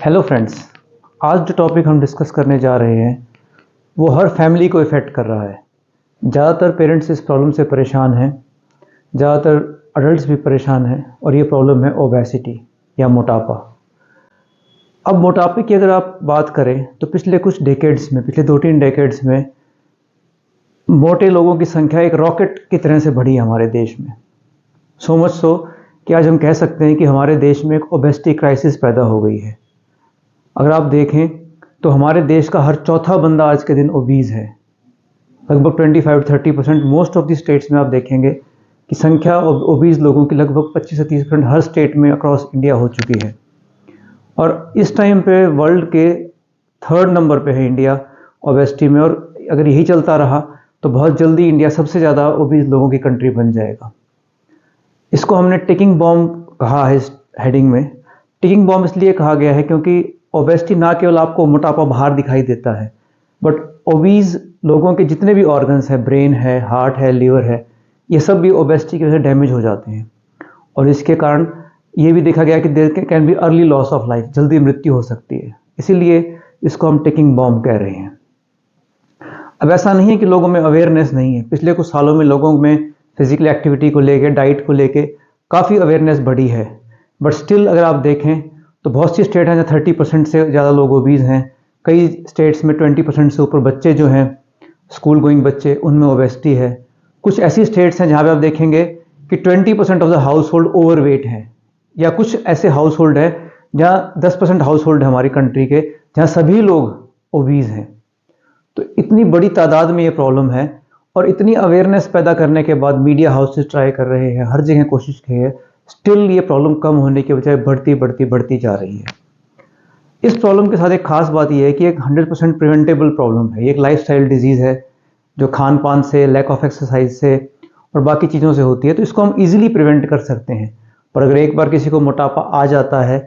Hello friends. आज जो topic हम डिस्कस करने जा रहे हैं वो हर फैमिली को इफ़ेक्ट कर रहा है। ज़्यादातर पेरेंट्स इस प्रॉब्लम से परेशान हैं, ज़्यादातर अडल्ट्स भी परेशान हैं और ये प्रॉब्लम है ओबेसिटी या मोटापा। अब मोटापे की अगर आप बात करें तो पिछले कुछ डेकेड्स में, पिछले 2-3 डेकेड्स में मोटे लोगों की संख्या एक रॉकेट की तरह से बढ़ी है हमारे देश में। सो मच सो कि आज हम कह सकते हैं कि हमारे देश में एक ओबेसिटी क्राइसिस पैदा हो गई है। अगर आप देखें तो हमारे देश का हर चौथा बंदा आज के दिन ओबीज है। लगभग 25-30% मोस्ट ऑफ द स्टेट्स में आप देखेंगे कि संख्या ओबीज लोगों की लगभग 25 से 30% हर स्टेट में अक्रॉस इंडिया हो चुकी है। और इस टाइम पे वर्ल्ड के 3rd नंबर पे है इंडिया ओबेसिटी में, और अगर यही चलता रहा तो बहुत जल्दी इंडिया सबसे ज़्यादा ओबीज लोगों की कंट्री बन जाएगा। इसको हमने टिकिंग बॉम्ब कहा है। इस हेडिंग में टिकिंग बॉम्ब इसलिए कहा गया है क्योंकि ओबेसिटी ना केवल आपको मोटापा बाहर दिखाई देता है, बट ओबीज लोगों के जितने भी ऑर्गन्स हैं, ब्रेन है, हार्ट है, लीवर है, ये सब भी ओबेसिटी की वजह से डैमेज हो जाते हैं। और इसके कारण ये भी देखा गया कि there can be early loss of life, जल्दी मृत्यु हो सकती है। इसीलिए इसको हम टिकिंग बॉम्ब कह रहे हैं। अब ऐसा नहीं है कि लोगों में अवेयरनेस नहीं है। पिछले कुछ सालों में लोगों में फिजिकल एक्टिविटी को लेके, डाइट को लेके काफ़ी अवेयरनेस बढ़ी है, बट स्टिल अगर आप देखें तो बहुत सी स्टेट हैं जहाँ 30% से ज़्यादा लोग ओबीज हैं। कई स्टेट्स में 20% से ऊपर बच्चे जो हैं, स्कूल गोइंग बच्चे, उनमें ओबेसिटी है। कुछ ऐसी स्टेट्स हैं जहाँ पे आप देखेंगे कि 20% of the house hold overweight हैं, या कुछ ऐसे हाउस होल्ड है जहाँ 10% हाउस होल्ड है हमारी कंट्री के, जहाँ सभी लोग ओबीज हैं। तो इतनी बड़ी तादाद में ये प्रॉब्लम है, और इतनी अवेयरनेस पैदा करने के बाद मीडिया हाउसेस ट्राई कर रहे हैं, हर जगह कोशिश की है, स्टिल ये प्रॉब्लम कम होने के बजाय बढ़ती जा रही है। इस प्रॉब्लम के साथ एक खास बात यह है कि एक 100% प्रिवेंटेबल प्रॉब्लम है। ये एक लाइफस्टाइल डिजीज़ है जो खान पान से, लैक ऑफ एक्सरसाइज से और बाकी चीज़ों से होती है। तो इसको हम इजीली प्रिवेंट कर सकते हैं। पर अगर एक बार किसी को मोटापा आ जाता है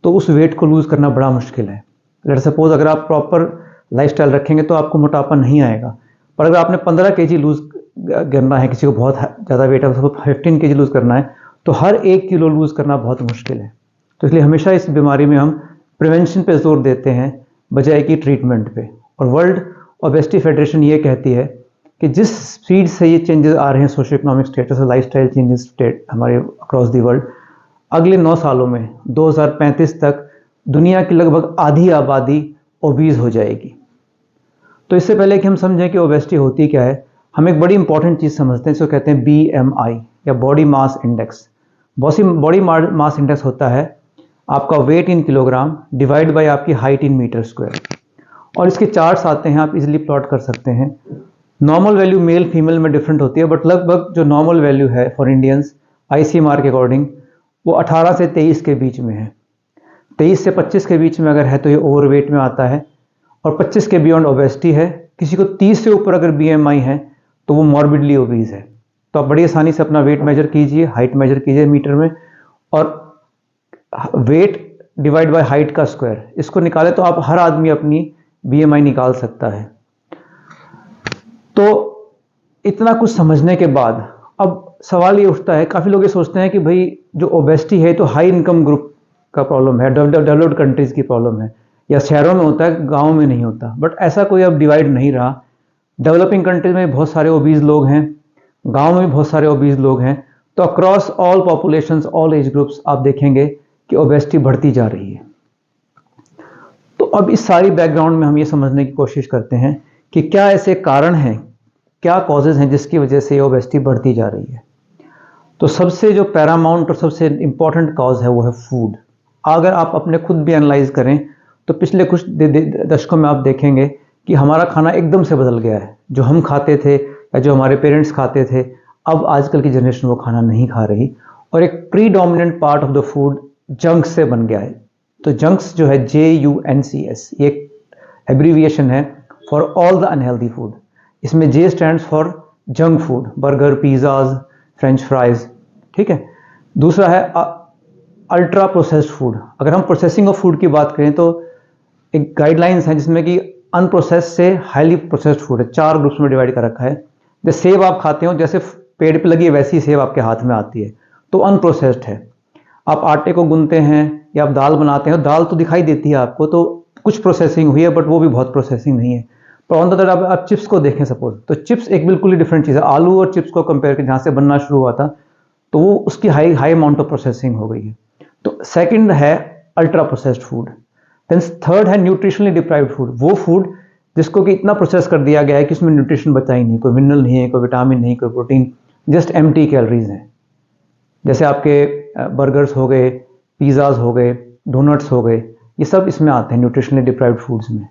तो उस वेट को लूज़ करना बड़ा मुश्किल है। अगर आप प्रॉपर लाइफस्टाइल रखेंगे तो आपको मोटापा नहीं आएगा। पर अगर आपने 15 kg लूज़ करना है, किसी को बहुत ज़्यादा वेट है, उसको 15 kg लूज़ करना है, तो हर 1 किलो लूज़ करना बहुत मुश्किल है। तो इसलिए हमेशा इस बीमारी में हम प्रिवेंशन पे जोर देते हैं बजाय कि ट्रीटमेंट पे। और वर्ल्ड ओबेसिटी फेडरेशन ये कहती है कि जिस स्पीड से ये चेंजेस आ रहे हैं, सोशो इकोनॉमिक स्टेटस और लाइफस्टाइल चेंजेस स्टेट हमारे अक्रॉस दी वर्ल्ड, अगले 9 सालों में 2035 तक दुनिया की लगभग आधी आबादी ओबीज हो जाएगी। तो इससे पहले कि हम समझें कि ओबेसिटी होती क्या है, हम एक बड़ी इंपॉर्टेंट चीज़ समझते हैं, इसको कहते हैं BMI या body mass index. Body mass index होता है आपका weight in kilogram divide by आपकी हाइट इन मीटर स्क्वायर। और इसके चार्ट्स आते हैं, आप इजीली प्लॉट कर सकते हैं। नॉर्मल वैल्यू मेल फीमेल में डिफरेंट होती है, बट लगभग जो नॉर्मल वैल्यू है फॉर इंडियंस ICMR के अकॉर्डिंग वो 18 से 23 के बीच में है। 23 से 25 के बीच में अगर है तो ये ओवरवेट में आता है, और 25 के बियॉन्ड ओबेसिटी है। किसी को 30 से ऊपर अगर BMI है तो वो मॉर्बिडली ओबीज है। तो आप बड़ी आसानी से अपना वेट मेजर कीजिए, हाइट मेजर कीजिए मीटर में, और वेट डिवाइड बाय हाइट का स्क्वायर, इसको निकाले तो आप हर आदमी अपनी BMI निकाल सकता है। तो इतना कुछ समझने के बाद अब सवाल ये उठता है, काफ़ी लोग ये सोचते हैं कि भाई जो ओबेसिटी है तो हाई इनकम ग्रुप का प्रॉब्लम है, डेवलप्ड कंट्रीज़ की प्रॉब्लम है, या शहरों में होता है, गाँव में नहीं होता। बट ऐसा कोई अब डिवाइड नहीं रहा। डेवलपिंग कंट्रीज में बहुत सारे ओबीज लोग हैं, गांव में भी बहुत सारे ओबीज लोग हैं। तो across all populations, all age groups आप देखेंगे कि ओबेसिटी बढ़ती जा रही है। तो अब इस सारी बैकग्राउंड में हम ये समझने की कोशिश करते हैं कि क्या ऐसे कारण हैं, क्या कॉजेज हैं जिसकी वजह से ओबेसिटी बढ़ती जा रही है। तो सबसे जो पैरामाउंट और सबसे इंपॉर्टेंट कॉज है वो है फूड। अगर आप अपने खुद भी एनालाइज करें तो पिछले कुछ दशकों में आप देखेंगे कि हमारा खाना एकदम से बदल गया है। जो हम खाते थे या जो हमारे पेरेंट्स खाते थे, अब आजकल की जनरेशन वो खाना नहीं खा रही, और एक predominant part of the food junk से बन गया है। तो जंक्स जो है JUNCS, ये एक एब्रीविएशन है for all the unhealthy food. इसमें J stands for junk food, burger, pizzas, French fries, ठीक है। दूसरा है अल्ट्रा प्रोसेस्ड फूड। अगर हम प्रोसेसिंग ऑफ फूड की बात करें तो एक गाइडलाइंस है जिसमें कि अनप्रोसेस्ड से हाईली प्रोसेस्ड फूड है, 4 ग्रुप्स में डिवाइड कर रखा है। जैसे सेब आप खाते हो, जैसे पेड़ पे लगी है वैसी सेब आपके हाथ में आती है, तो अनप्रोसेस्ड है। आप आटे को गूंथते हैं, या आप दाल बनाते हैं, दाल तो दिखाई देती है आपको, तो कुछ प्रोसेसिंग हुई है, बट वो भी बहुत प्रोसेसिंग नहीं है। पर ऑन द अदर आप चिप्स को देखें सपोज, तो चिप्स एक बिल्कुल ही डिफरेंट चीज़ है। आलू और चिप्स को कंपेयर करें, जहाँ से बनना शुरू हुआ था, तो वो उसकी high high amount of processing हो गई है। तो सेकंड है ultra processed food. Then third है न्यूट्रिशनली डिप्राइव्ड फूड, वो फूड जिसको कि इतना प्रोसेस कर दिया गया है कि उसमें न्यूट्रिशन बचा ही नहीं, कोई मिनरल नहीं है, कोई विटामिन नहीं, कोई प्रोटीन, जस्ट एम्प्टी कैलोरीज हैं। जैसे आपके बर्गर्स हो गए, पिज़्ज़ाज हो गए, डोनट्स हो गए, ये सब इसमें आते हैं न्यूट्रिशनली डिप्राइव्ड फूड्स में।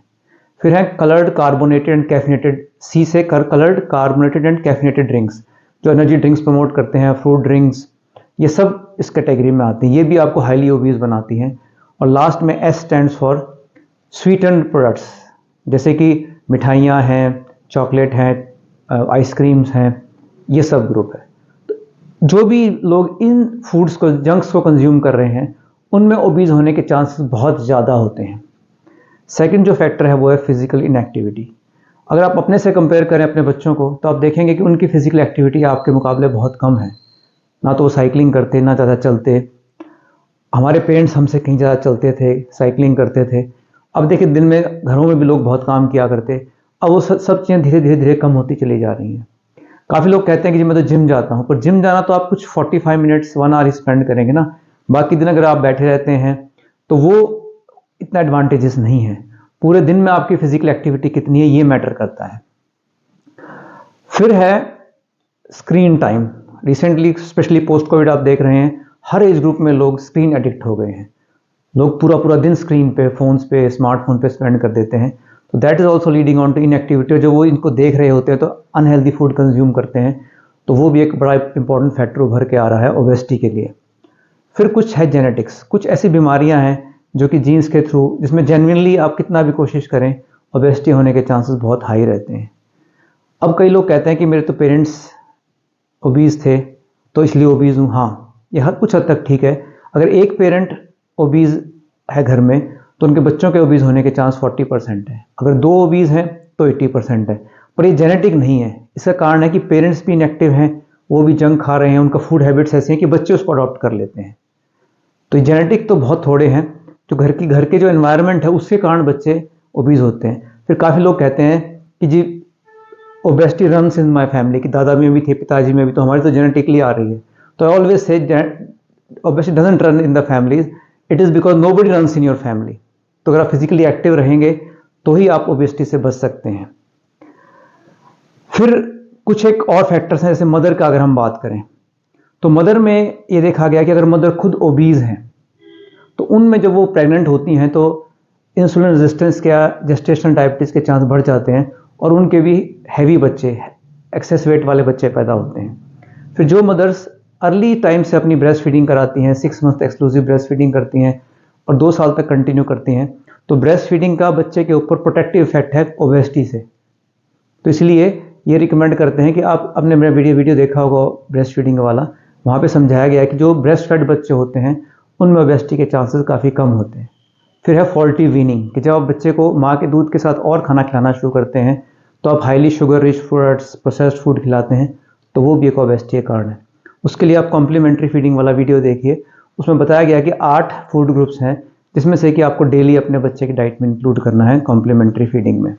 फिर है कलर्ड कार्बोनेटेड एंड कैफिनेटेड, सी से coloured carbonated and caffeinated drinks, जो एनर्जी ड्रिंक्स प्रमोट करते हैं, फ्रूट ड्रिंक्स, ये सब इस कैटेगरी में आते हैं। ये भी आपको हाईली ओबीज बनाती हैं। और लास्ट में S stands for sweetened products, जैसे कि मिठाइयाँ हैं, चॉकलेट हैं, आइसक्रीम्स हैं, ये सब ग्रुप है। जो भी लोग इन फूड्स को, जंक्स को कंज्यूम कर रहे हैं, उनमें ओबीज होने के चांसेस बहुत ज़्यादा होते हैं। सेकंड जो फैक्टर है वो है फिजिकल इनएक्टिविटी। अगर आप अपने से कंपेयर करें अपने बच्चों को, तो आप देखेंगे कि उनकी फिजिकल एक्टिविटी आपके मुकाबले बहुत कम है। ना तो वो साइकिलिंग करते, ना ज़्यादा चलते। हमारे पेरेंट्स हमसे कहीं ज़्यादा चलते थे, साइकिलिंग करते थे। अब देखिए, दिन में घरों में भी लोग बहुत काम किया करते, अब वो सब चीज़ें धीरे धीरे धीरे कम होती चली जा रही हैं। काफ़ी लोग कहते हैं कि जी मैं तो जिम जाता हूँ, पर जिम जाना तो आप कुछ 45 मिनट्स 1 आवर स्पेंड करेंगे ना, बाकी दिन अगर आप बैठे रहते हैं तो वो इतना एडवांटेजेस नहीं है। पूरे दिन में आपकी फिजिकल एक्टिविटी कितनी है, ये मैटर करता है। फिर है screen time. Recently specially post Covid आप देख रहे हैं, हर एज ग्रुप में लोग स्क्रीन एडिक्ट हो गए हैं। लोग पूरा पूरा दिन स्क्रीन पे, फोन्स पे, स्मार्टफोन पे स्पेंड कर देते हैं। तो that is also leading on to inactivity. जो वो इनको देख रहे होते हैं तो अनहेल्दी फूड कंज्यूम करते हैं, तो वो भी एक बड़ा इंपॉर्टेंट फैक्टर उभर के आ रहा है ओबेसिटी के लिए। फिर कुछ है जेनेटिक्स, कुछ ऐसी बीमारियां हैं जो कि जीन्स के थ्रू, जिसमें जेन्युइनली आप कितना भी कोशिश करें, ओबेसिटी होने के चांसेस बहुत हाई रहते हैं। अब कई लोग कहते हैं कि मेरे तो पेरेंट्स ओबीज थे तो इसलिए ओबीज हूँ। हाँ, ये हर कुछ हद तक ठीक है। अगर एक पेरेंट ओबीज है घर में, तो उनके बच्चों के ओबीज होने के चांस 40% है। अगर 2 ओबीज हैं तो 80% है। पर ये जेनेटिक नहीं है। इसका कारण है कि पेरेंट्स भी इनएक्टिव हैं, वो भी जंक खा रहे हैं, उनका फूड हैबिट्स ऐसे हैं कि बच्चे उसको अडॉप्ट कर लेते हैं। तो ये जेनेटिक तो बहुत थोड़े हैं, जो घर के जो एनवायरनमेंट है उसके कारण बच्चे ओबीज होते हैं। फिर काफ़ी लोग कहते हैं कि जी obesity runs in my family, कि दादा में भी थे, पिताजी में भी, तो हमारी तो जेनेटिकली आ रही है। तो I always say obesity doesn't run in the families, it is because nobody runs in your family. तो अगर आप फिजिकली एक्टिव रहेंगे तो ही आप ओबेसिटी से बच सकते हैं। फिर कुछ एक और फैक्टर्स हैं, जैसे मदर का अगर हम बात करें, तो मदर में ये देखा गया कि अगर मदर खुद ओबीज हैं तो उनमें जब वो प्रेग्नेंट होती हैं तो इंसुलिन रेजिस्टेंस या जेस्टेशनल डायबिटीज़ के चांस बढ़ जाते हैं, और उनके भी हैवी बच्चे, एक्सेस वेट वाले बच्चे पैदा होते हैं। फिर जो मदर्स अर्ली टाइम से अपनी ब्रेस्ट फीडिंग कराती हैं, 6 मंथ एक्सक्लूसिव ब्रेस्ट फीडिंग करती हैं और 2 साल तक कंटिन्यू करती हैं, तो ब्रेस्ट फीडिंग का बच्चे के ऊपर प्रोटेक्टिव इफेक्ट है ओबेसिटी से। तो इसलिए ये रिकमेंड करते हैं कि आप, अपने मेरा वीडियो देखा होगा ब्रेस्ट फीडिंग वाला, वहाँ पे समझाया गया है कि जो ब्रेस्ट फेड बच्चे होते हैं उनमें ओबेसिटी के चांसेस काफ़ी कम होते हैं। फिर है फॉल्टी वीनिंग, कि जब आप बच्चे को माँ के दूध के साथ और खाना खिलाना शुरू करते हैं तो आप highly sugar rich products, processed food खिलाते हैं, तो वो भी एक ओबेसिटी का कारण है। उसके लिए आप कॉम्प्लीमेंट्री फीडिंग वाला वीडियो देखिए, उसमें बताया गया कि 8 फूड ग्रुप्स हैं जिसमें से कि आपको डेली अपने बच्चे की डाइट में इंक्लूड करना है कॉम्प्लीमेंट्री फीडिंग में।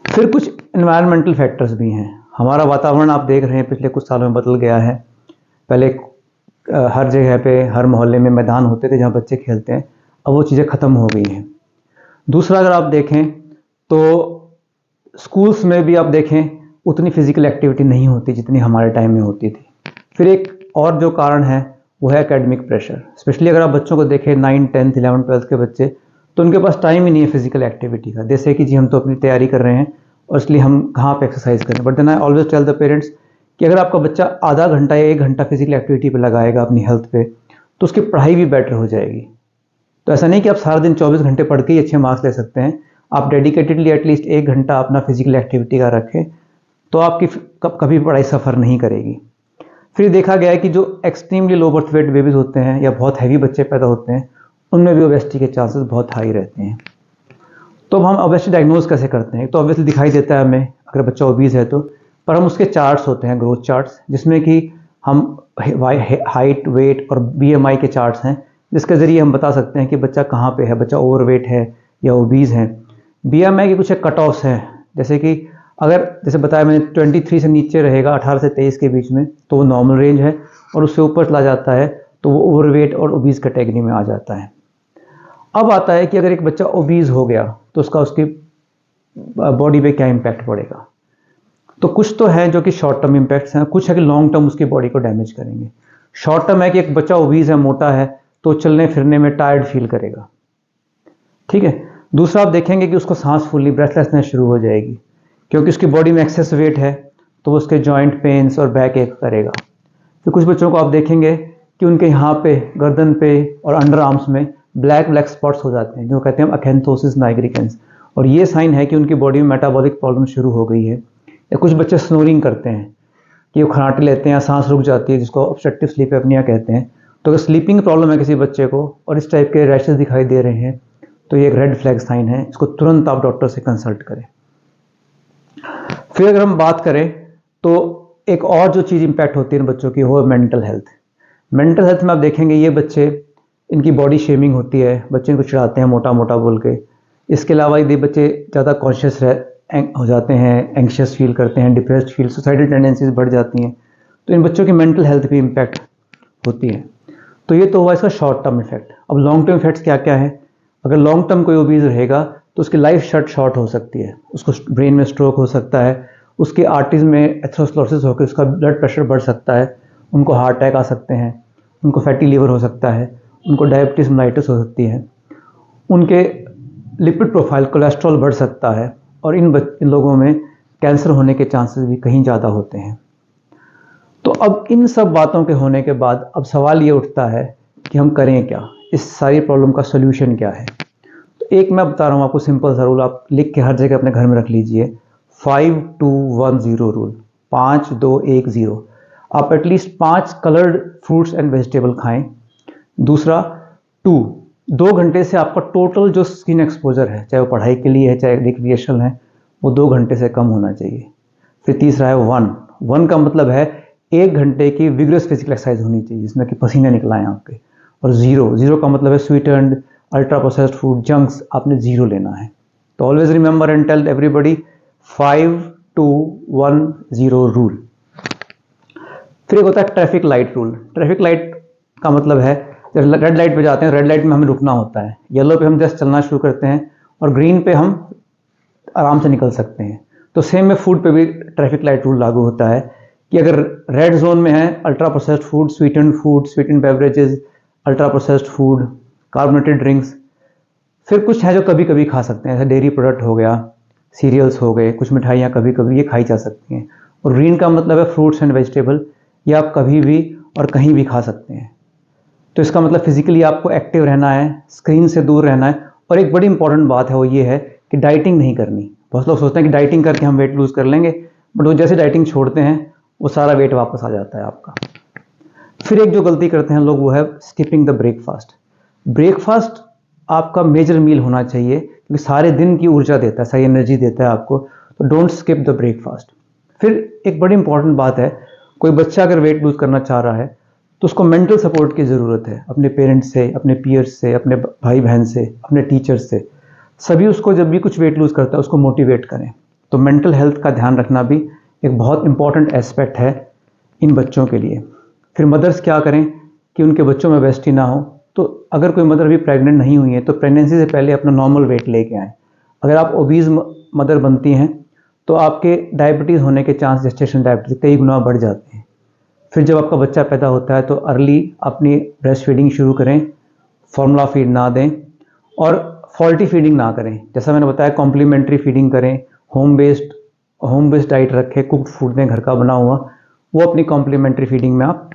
फिर कुछ एनवायरमेंटल फैक्टर्स भी हैं। हमारा वातावरण आप देख रहे हैं पिछले कुछ सालों में बदल गया है। पहले हर जगह पे, हर मोहल्ले में मैदान होते थे जहाँ बच्चे खेलते हैं, अब वो चीज़ें ख़त्म हो गई हैं। दूसरा अगर आप देखें तो स्कूल्स में भी आप देखें उतनी फिजिकल एक्टिविटी नहीं होती जितनी हमारे टाइम में होती थी। फिर एक और जो कारण है वो है एकेडमिक प्रेशर। स्पेशली अगर आप बच्चों को देखें 9, 10, 11, 12 के बच्चे, तो उनके पास टाइम ही नहीं है फिजिकल एक्टिविटी का। जैसे कि जी हम तो अपनी तैयारी कर रहे हैं और इसलिए हम कहाँ पे एक्सरसाइज करें। But then I always tell the parents कि अगर आपका बच्चा आधा घंटा या 1 घंटा फिजिकल एक्टिविटी पे लगाएगा अपनी हेल्थ पे, तो उसकी पढ़ाई भी बेटर हो जाएगी। तो ऐसा नहीं कि आप सारा दिन 24 घंटे पढ़ के ही अच्छे मार्क्स ले सकते हैं। आप डेडिकेटेडली एटलीस्ट 1 घंटा अपना फिजिकल एक्टिविटी का रखें, तो आपकी कभी पढ़ाई सफ़र नहीं करेगी। फिर देखा गया है कि जो extremely low birth weight babies होते हैं या बहुत हैवी बच्चे पैदा होते हैं, उनमें भी ओबेसिटी के चांसेस बहुत हाई रहते हैं। तो अब हम ओबेसिटी डायग्नोज कैसे करते हैं? तो ऑब्वियसली दिखाई देता है हमें अगर बच्चा ओबीज है तो, पर हम उसके चार्ट्स होते हैं, ग्रोथ चार्ट्स, जिसमें कि हम हाइट, वेट और बीएमआई के चार्ट्स हैं, जिसके ज़रिए हम बता सकते हैं कि बच्चा कहाँ पे है, बच्चा ओवरवेट है या ओबीज़ है। बीएमआई के कुछ कट ऑफ्स हैं, जैसे कि अगर जैसे बताया मैंने 23 से नीचे रहेगा 18 से 23 के बीच में तो वो नॉर्मल रेंज है, और उससे ऊपर चला जाता है तो वो ओवरवेट और ओबीज़ कैटेगरी में आ जाता है। अब आता है कि अगर एक बच्चा ओबीज़ हो गया तो उसकी बॉडी पे क्या इम्पैक्ट पड़ेगा। तो कुछ तो है जो कि शॉर्ट टर्म इम्पैक्ट्स हैं, कुछ है कि लॉन्ग टर्म उसकी बॉडी को डैमेज करेंगे। शॉर्ट टर्म है कि एक बच्चा ओबीज़ है, मोटा है, तो चलने फिरने में टायर्ड फील करेगा, ठीक है। दूसरा आप देखेंगे कि उसको सांस फूलनी, ब्रेथलेसनेस शुरू हो जाएगी, क्योंकि उसकी बॉडी में एक्सेस वेट है, तो उसके जॉइंट पेन्स और बैक एक करेगा। तो कुछ बच्चों को आप देखेंगे कि उनके यहाँ पे, गर्दन पे और अंडर आर्म्स में ब्लैक ब्लैक स्पॉट्स हो जाते हैं, जो कहते हैं अकेंथोसिस नाइग्रिकेंस, और ये साइन है कि उनकी बॉडी में मेटाबॉलिक प्रॉब्लम शुरू हो गई है। या कुछ बच्चे स्नोरिंग करते हैं कि वो खराटे लेते हैं, सांस रुक जाती है, जिसको ऑब्स्ट्रक्टिव स्लीप एपनिया कहते हैं। तो अगर स्लीपिंग प्रॉब्लम है किसी बच्चे को और इस टाइप के रैशेस दिखाई दे रहे हैं तो ये एक रेड फ्लैग साइन है, इसको तुरंत आप डॉक्टर से कंसल्ट करें। फिर अगर हम बात करें तो एक और जो चीज़ इंपैक्ट होती है इन बच्चों की, वो है मेंटल हेल्थ। मेंटल हेल्थ में आप देखेंगे ये बच्चे, इनकी बॉडी शेमिंग होती है, बच्चे इनको चिढ़ाते हैं मोटा मोटा बोल के। इसके अलावा यदि बच्चे ज़्यादा कॉन्शियस हो जाते हैं, एंग्शियस फील करते हैं, डिप्रेस्ड फील, सुसाइडल टेंडेंसीज बढ़ जाती हैं, तो इन बच्चों की मेंटल हेल्थ भी इम्पैक्ट होती है। तो ये तो हुआ इसका शॉर्ट टर्म इफेक्ट। अब लॉन्ग टर्म इफेक्ट्स क्या क्या है। अगर लॉन्ग टर्म कोई ओबीज रहेगा तो उसकी लाइफ शॉर्ट हो सकती है, उसको ब्रेन में स्ट्रोक हो सकता है, उसके आर्टरीज में एथेरोस्क्लेरोसिस होकर उसका ब्लड प्रेशर बढ़ सकता है, उनको हार्ट अटैक आ सकते हैं, उनको फैटी लीवर हो सकता है, उनको डायबिटीज मेलाइटिस हो सकती है, उनके लिपिड प्रोफाइल कोलेस्ट्रॉल बढ़ सकता है, और इन लोगों में कैंसर होने के चांसेस भी कहीं ज़्यादा होते हैं। तो अब इन सब बातों के होने के बाद अब सवाल ये उठता है कि हम करें क्या, इस सारी प्रॉब्लम का सोल्यूशन क्या है। तो एक मैं बता रहा हूँ आपको सिंपल सा रूल, आप लिख के हर जगह अपने घर में रख लीजिए। 5-2-1-0 रूल, 5-2-1-0। आप at least 5 coloured fruits and vegetable खाएं। दूसरा, 2 घंटे से आपका टोटल जो स्किन एक्सपोजर है, चाहे वो पढ़ाई के लिए है चाहे रिक्रिएशनल है, वो 2 घंटे से कम होना चाहिए। फिर तीसरा है 1 का मतलब है 1 घंटे की विग्रस फिजिकल एक्सरसाइज होनी चाहिए जिसमें कि पसीने निकलाएं आपके। और 0 का मतलब है sweetened, ultra processed food, junks, आपने 0 लेना है। तो always remember and tell everybody 5-2-1-0 rule. फिर एक होता है traffic light rule. Traffic light का मतलब है जब रेड लाइट पे जाते हैं, रेड लाइट में हमें रुकना होता है, येलो पे हम जस्ट चलना शुरू करते हैं, और ग्रीन पे हम आराम से निकल सकते हैं। तो सेम में फूड पे भी ट्रैफिक लाइट रूल लागू होता है कि अगर रेड जोन में है ultra processed food, sweetened beverages, ultra processed food, carbonated drinks, फिर कुछ है जो कभी कभी खा सकते हैं, जैसे डेयरी प्रोडक्ट हो गया, सीरियल्स हो गए, कुछ मिठाइयाँ कभी कभी ये खाई जा सकती हैं। और ग्रीन का मतलब है फ्रूट्स एंड वेजिटेबल, ये आप कभी भी और कहीं भी खा सकते हैं। तो इसका मतलब फिजिकली आपको एक्टिव रहना है, स्क्रीन से दूर रहना है, और एक बड़ी इंपॉर्टेंट बात है वो ये है कि डाइटिंग नहीं करनी। बहुत लोग सोचते हैं कि डाइटिंग करके हम वेट लूज कर लेंगे, बट वो जैसे डाइटिंग छोड़ते हैं वो सारा वेट वापस आ जाता है आपका। फिर एक जो गलती करते हैं लोग वो है स्किपिंग द ब्रेकफास्ट। ब्रेकफास्ट आपका मेजर मील होना चाहिए क्योंकि सारे दिन की ऊर्जा देता है, सारी एनर्जी देता है आपको, तो डोंट स्किप द ब्रेकफास्ट। फिर एक बड़ी इंपॉर्टेंट बात है, कोई बच्चा अगर वेट लूज करना चाह रहा है तो उसको मेंटल सपोर्ट की ज़रूरत है, अपने पेरेंट्स से, अपने पीयर्स से, अपने भाई बहन से, अपने टीचर्स से, सभी उसको जब भी कुछ वेट लूज करता है उसको मोटिवेट करें। तो मेंटल हेल्थ का ध्यान रखना भी एक बहुत इंपॉर्टेंट एस्पेक्ट है इन बच्चों के लिए। फिर मदर्स क्या करें कि उनके बच्चों में ओबेसिटी ना हो। तो अगर कोई मदर अभी प्रेग्नेंट नहीं हुई है तो प्रेगनेंसी से पहले अपना नॉर्मल वेट लेके आएँ। अगर आप ओबीज मदर बनती हैं तो आपके डायबिटीज़ होने के चांस, जेस्टेशन डायबिटीज़, कई गुना बढ़ जाते हैं। फिर जब आपका बच्चा पैदा होता है तो अर्ली अपनी ब्रेस्ट फीडिंग शुरू करें, फॉर्मूला फीड ना दें और फॉल्टी फीडिंग ना करें। जैसा मैंने बताया कॉम्प्लीमेंट्री फीडिंग करें, होम बेस्ड डाइट रखें, कुक्ड फूड दें घर का बना हुआ, वो अपनी कॉम्प्लीमेंट्री फीडिंग में आप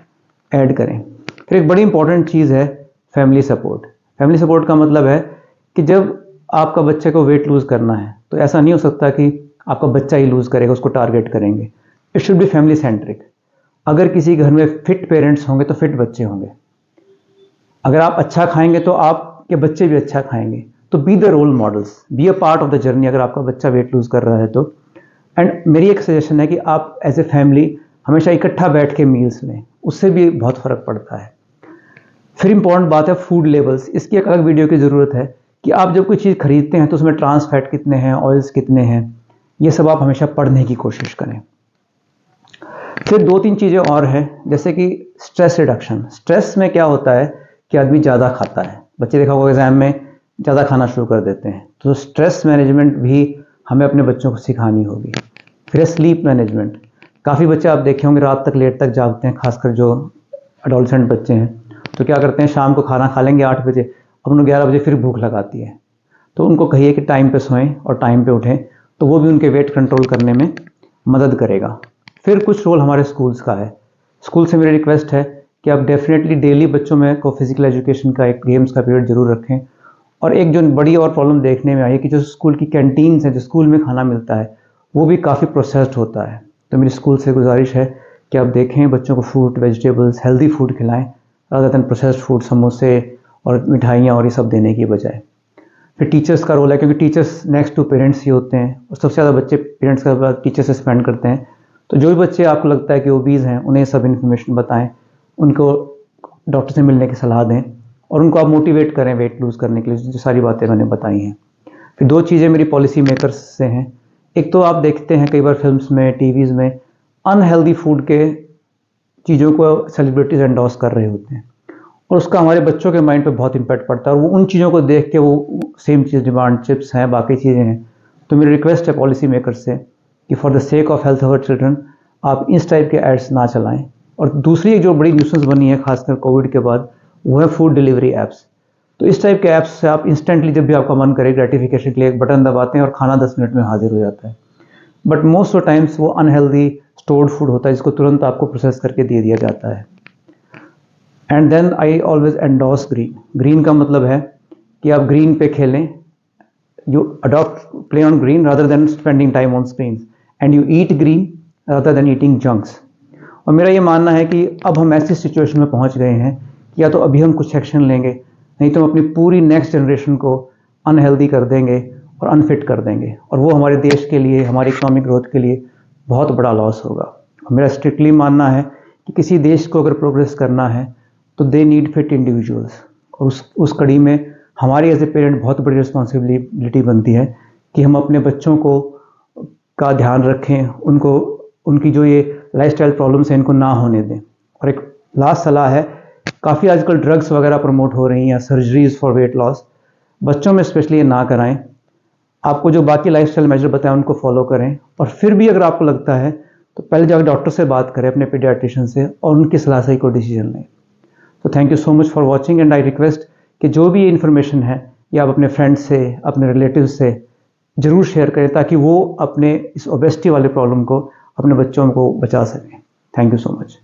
ऐड करें। फिर एक बड़ी इंपॉर्टेंट चीज़ है फैमिली सपोर्ट। फैमिली सपोर्ट का मतलब है कि जब आपका बच्चे को वेट लूज़ करना है तो ऐसा नहीं हो सकता कि आपका बच्चा ही लूज़ करेगा, उसको टारगेट करेंगे। It should be family centric. अगर किसी घर में फिट पेरेंट्स होंगे तो फिट बच्चे होंगे। अगर आप अच्छा खाएंगे तो आपके बच्चे भी अच्छा खाएंगे। तो be the role models, be a part of the journey अगर आपका बच्चा वेट लूज कर रहा है तो। एंड मेरी एक सजेशन है कि आप एज ए फैमिली हमेशा इकट्ठा बैठ के मील्स लें, उससे भी बहुत फ़र्क पड़ता है। फिर इम्पॉर्टेंट बात है फूड लेबल्स। इसकी एक अलग वीडियो की ज़रूरत है कि आप जब कोई चीज़ खरीदते हैं तो उसमें ट्रांस फैट कितने हैं, ऑयल्स कितने हैं, ये सब आप हमेशा पढ़ने की कोशिश करें। फिर 2-3 चीज़ें और हैं, जैसे कि स्ट्रेस रिडक्शन। स्ट्रेस में क्या होता है कि आदमी ज़्यादा खाता है, बच्चे देखा होगा एग्जाम में ज़्यादा खाना शुरू कर देते हैं, तो स्ट्रेस मैनेजमेंट भी हमें अपने बच्चों को सिखानी होगी। फिर स्लीप मैनेजमेंट। काफ़ी बच्चे आप देखे होंगे रात तक लेट तक जागते हैं, खासकर जो एडोलसेंट बच्चे हैं, तो क्या करते हैं शाम को खाना खा लेंगे 8 बजे, अब उन्हें 11 बजे फिर भूख लगाती है, तो उनको कहिए कि टाइम पे सोएं और टाइम पे उठें, तो वो भी उनके वेट कंट्रोल करने में मदद करेगा। फिर कुछ रोल हमारे स्कूल्स का है। स्कूल से मेरी रिक्वेस्ट है कि आप डेफिनेटली डेली बच्चों में को फिजिकल एजुकेशन का एक गेम्स का पीरियड जरूर रखें। और एक जो बड़ी और प्रॉब्लम देखने में आई है कि जो स्कूल की कैंटीन्स हैं, जो स्कूल में खाना मिलता है, वो भी काफ़ी प्रोसेस्ड होता है। तो मेरी स्कूल से गुजारिश है कि आप देखें बच्चों को फ्रूट, वेजिटेबल्स, हेल्दी फूड खिलाएं रादर देन प्रोसेस्ड फूड, समोसे और मिठाइयाँ और ये सब देने की बजाय। फिर टीचर्स का रोल है, क्योंकि टीचर्स नेक्स्ट टू पेरेंट्स ही होते हैं और सबसे ज़्यादा बच्चे पेरेंट्स का बाद टीचर से स्पेंड करते हैं। तो जो भी बच्चे आपको लगता है कि ओबीज़ हैं, उन्हें सब इन्फॉर्मेशन बताएं, उनको डॉक्टर से मिलने की सलाह दें और उनको आप मोटिवेट करें वेट लूज़ करने के लिए, जो सारी बातें मैंने बताई हैं। फिर 2 चीज़ें मेरी पॉलिसी मेकर्स से हैं। एक तो आप देखते हैं कई बार फिल्म्स में, टीवीज़ में अनहेल्दी फूड के चीज़ों को सेलिब्रिटीज़ एंडोर्स कर रहे होते हैं और उसका हमारे बच्चों के माइंड पे बहुत इम्पैक्ट पड़ता है और वो उन चीज़ों को देख के वो सेम चीज़ डिमांड, चिप्स हैं, बाकी चीज़ें हैं। तो मेरी रिक्वेस्ट है पॉलिसी मेकर्स से कि for the sake of health of our children आप इस टाइप के एड्स ना चलाएं। और दूसरी एक जो बड़ी न्यूसेंस बनी है खासकर कोविड के बाद, वो है फूड डिलीवरी ऐप्स। तो इस टाइप के ऐप्स से आप इंस्टेंटली जब भी आपका मन करे ग्रेटिफिकेशन के लिए एक बटन दबाते हैं और खाना 10 मिनट में हाजिर हो जाता है। बट मोस्ट ऑफ टाइम्स वो अनहेल्दी स्टोर्ड फूड होता है जिसको तुरंत आपको प्रोसेस करके दे दिया जाता है। And then I always endorse green. Green का मतलब है कि आप ग्रीन पे खेलें, you adopt play on green rather than spending time on screens and you eat green rather than eating junks। और मेरा ये मानना है कि अब हम ऐसी सिचुएशन में पहुंच गए हैं कि या तो अभी हम कुछ एक्शन लेंगे, नहीं तो हम अपनी पूरी नेक्स्ट जनरेशन को अनहेल्दी कर देंगे और अनफिट कर देंगे और वो हमारे देश के लिए, हमारी इकोनॉमिक ग्रोथ के लिए बहुत बड़ा लॉस होगा। और मेरा स्ट्रिक्टली मानना है कि किसी देश को अगर प्रोग्रेस करना है तो दे नीड फिट इंडिविजुअल्स, और उस कड़ी में हमारी एज ए पेरेंट बहुत बड़ी रिस्पॉन्सिबिलिटी बनती है कि हम अपने बच्चों को का ध्यान रखें, उनको उनकी जो ये लाइफस्टाइल प्रॉब्लम्स हैं इनको ना होने दें। और एक लास्ट सलाह है, काफ़ी आजकल ड्रग्स वगैरह प्रमोट हो रही हैं, सर्जरीज फॉर वेट लॉस, बच्चों में स्पेशली ये ना कराएं। आपको जो बाकी लाइफस्टाइल मेजर बताएं उनको फॉलो करें और फिर भी अगर आपको लगता है तो पहले जाकर डॉक्टर से बात करें, अपने पीडियाट्रिशियन से, और उनकी सलाह से ही कोई डिसीजन लें। तो thank you so much for watching and I request कि जो भी इन्फॉर्मेशन है ये आप अपने फ्रेंड्स से, अपने रिलेटिव्स से ज़रूर शेयर करें ताकि वो अपने इस ओबेसिटी वाले प्रॉब्लम को अपने बच्चों को बचा सकें। Thank you so much.